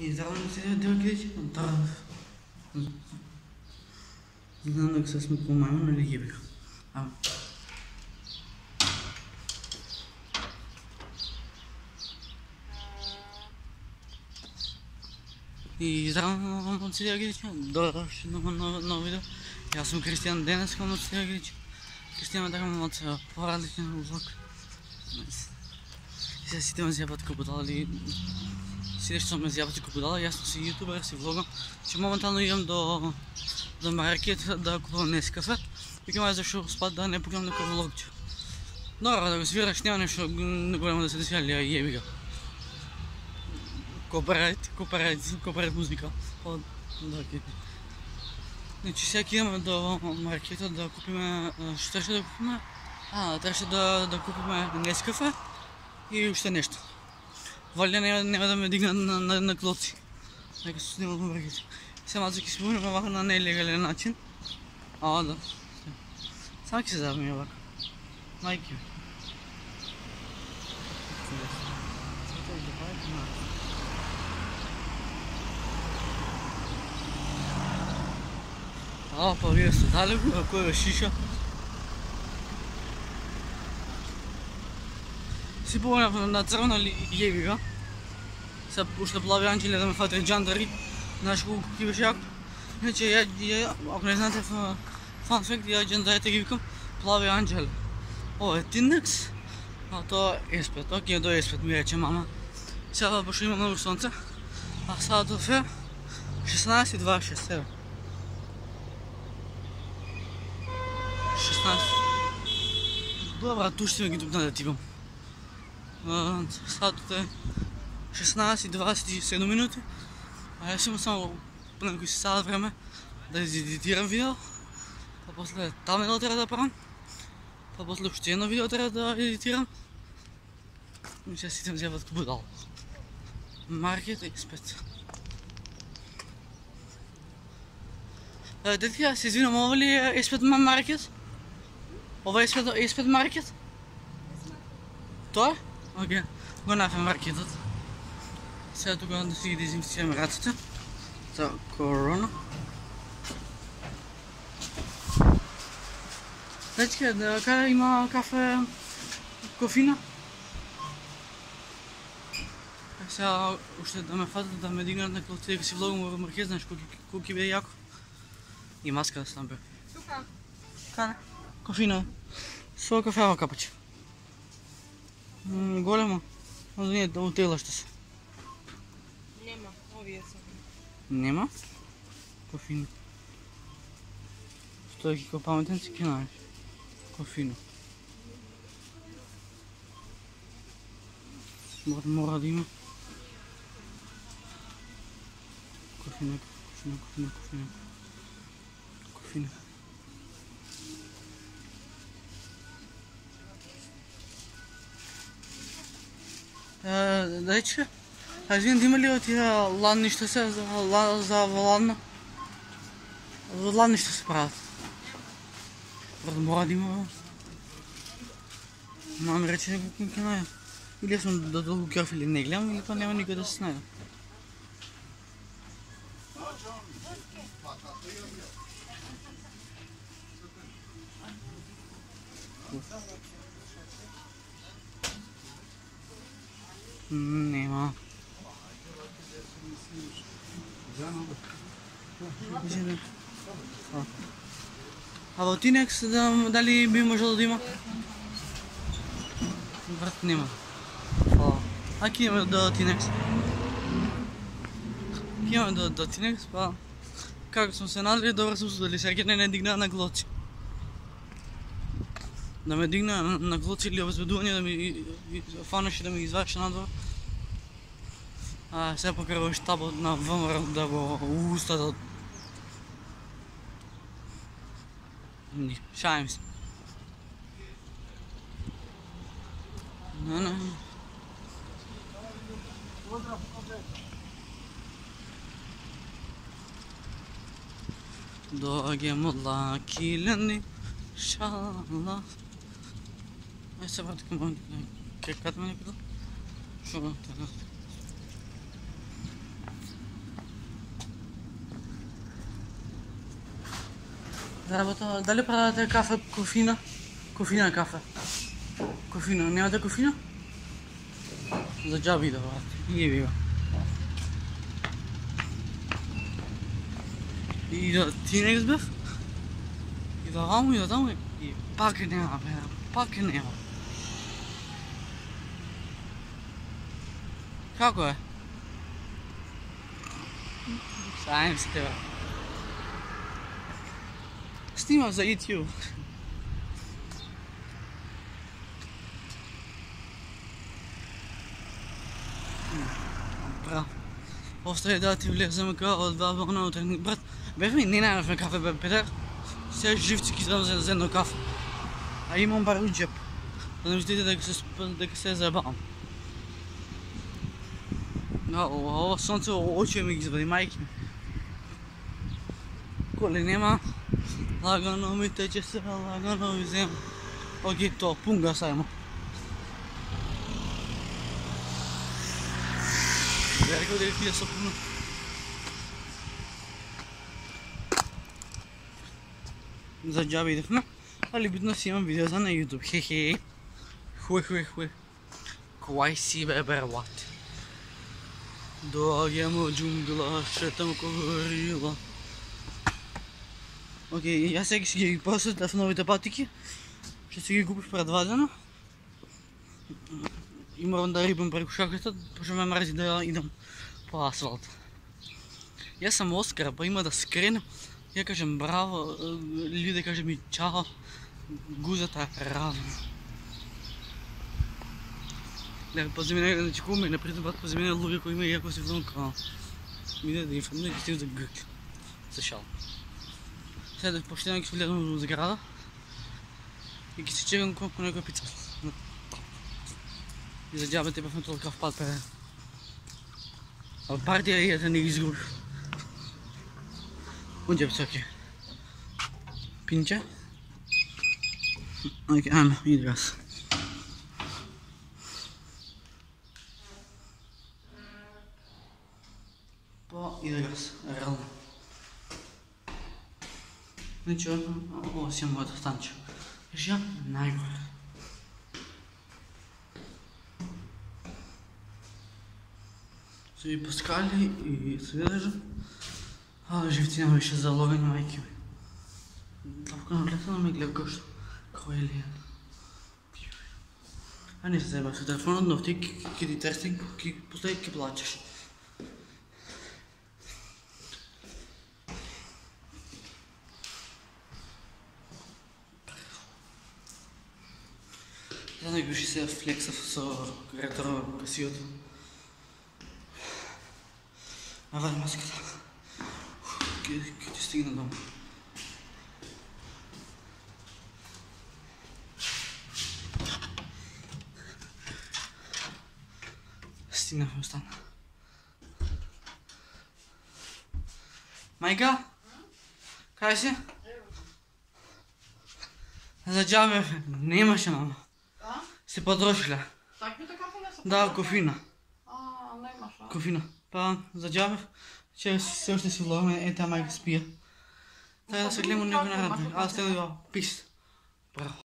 И здравно се дълги, да. Знам да се сме по-мамо, нали ги бих. И здравно се дълги, да, ще ново видео. Аз съм Кристиан, днес искам се дълги. Кристиан да имам от по-различен влог. И сега си те ме зябат куподали. Срещам ме зябат куподала, аз съм си ютубър, си влогам. Че моментално идвам до маркет да купувам днес кафе. Викам аз защо спад да не покривам някакъв влогче. Добре, да го свираш, няма нещо голямо да се дesi, ali jebi ga. Copyright музика. Значи всеки идваме до маркета да купим, ще трябваше да купим, трябваше да купим днес кафе и още нещо. Валя няма да ме дигна на клоци. Нека се снимам на маркета. Сега малко ки си помня на нелегален начин. Да. Само ки се забавим овако. Майки ми. Pa vие сте дали го, ако е шиша. Си помня на црвна jebi ga. Сега уште плави анđеле да ме фатри джандари. Знаеш колко ки беше яко? Иначе, ако не знаете фан факт, я джандарите ги викам плави анđеле. Ovo je Tindex, a to je S5, ok, do S5 mi reče mama. Сега baš ima много сонце, а садът е 16:26, evo. 16. Добре, tu ще ги тук да типам. Садът е 16:27 минути, а аз имам само по някой си садът време да изедитирам видео, а после там едно трябва да правим, а после още едно видео трябва да едитирам. И сега си там взяват куподал. Маркет и спец. Дете, аз се извинам, ова ли е S5 маркет? Ова е S5 маркет? Той? Окей. Го нафе маркетът. Сега тук да си ги дезинфицираме ръцете. За корона. Дечке, къде има кафе, кофина? Сега още да ме фатят, да ме дигнат на клоци, дека си влогам в маркет, знаеш колко ки бе яко. И маска да стам бе. Тука. Кане? Кофина. Своя кафе, ама капаче. Голема. Но ние отела ще се. Нема, овие са. Нема? Кофина. Стойки kao pametan si знаеш. Кофина. Мора да има. Кофина. Дайче, аз винаги има ли от тия ланнища се за ланна? Ланнища се правят. Мора да има. Мама рече някакво кинкиная. Или съм да дълго кърв или не гледам, или па няма никъде да се знае. Нема. А в Tindex дали би можело да има? Брат, нема. Aki imamo do Tindex. Imamo do Tindex, pa kako smo se nadali, dobro smo sudali, сега не дигна на глоци. Да ме дигна на глоци или обезбедуване, да ми фанеше да ми извадеше надвор. Сега покрива щаба на ВМРО да го уста. Шаjem se. Ne. Doğamullah kileni inşallah. Neyse artık ben kek katmanı yapalım. Şuradan. Работа, дали продавате кафе, кофина? Кофина кафе. Кофина, нямате кофина? За джаби да брат. И ви го. И да ти не избев? И да ваму и да таму и пак е нема, бе. Пак е нема. Како е? Сајм се тебе. Снимам за YouTube. Браво. Остави да ти влезем kao dva bona utrnik, brat. Бехме, не најавме кафе, бе, Петер. Сега живци ги знам за едно кафе. А имам бар у джеп. Да не мислите дека се заебавам. Ова сонце очи ми ги извади, мајки ми. Коле нема, лагано ми тече се, лагано ми взема. Окей, то, пунга сајмо. Ja rekao da je pija puno. За джаби идехме, али битно си имам видео за на YouTube. Хе-хе. Хуе. Кой си бе брат? Доаѓам од джунгла, шетам ко горила. Окей, јас сега си ги посетав новите патики. Ще си ги купив пред 2 дена. И морам да рибам преку шаката, пошто ме мрази да идам по асфалт. Јас сам Оскар, па има да скренем. Ја кажем браво, луѓе кажем ми чао. Гузата е разум. Леле, пази мене, значи кога ме не притепат, пази мене луѓе кои има иако си вдон канал. Иде да информира ги стив за грк. За шал. Сега да почнем ги влезам во зграда. И ги се чекам колко некој пица. И за джабе бевме толков пат пред. А партија и ете не ги изгубив. Уđe psoke. Pinče. Okej, ajmo, ide gas. Pa ide gas, realno. Znači, ovo si imamo da stanče. Još ja, najgore. Сви пускали и свежа. Живцина беше заловена, майки ми. Толку нагледано ме гледа кој што. Кој е ли? А не се заебаш со телефонот, но ти ки ти тестинг, после ки плачеш. Знам дека ще се флексав со ретро касиото. Навали маската. Ке ти стигна дома. Стигнахме, остана. Мајка? Кај си? За джабе немаше, мама. Се потрошила. Таквите кафе не са? Да, кофина. Немаш, а? Кофина. Па за джабе, че се още си влогаме, таа мајка спија. Така да се гледаме некој наредно. Аз те да пис. Браво.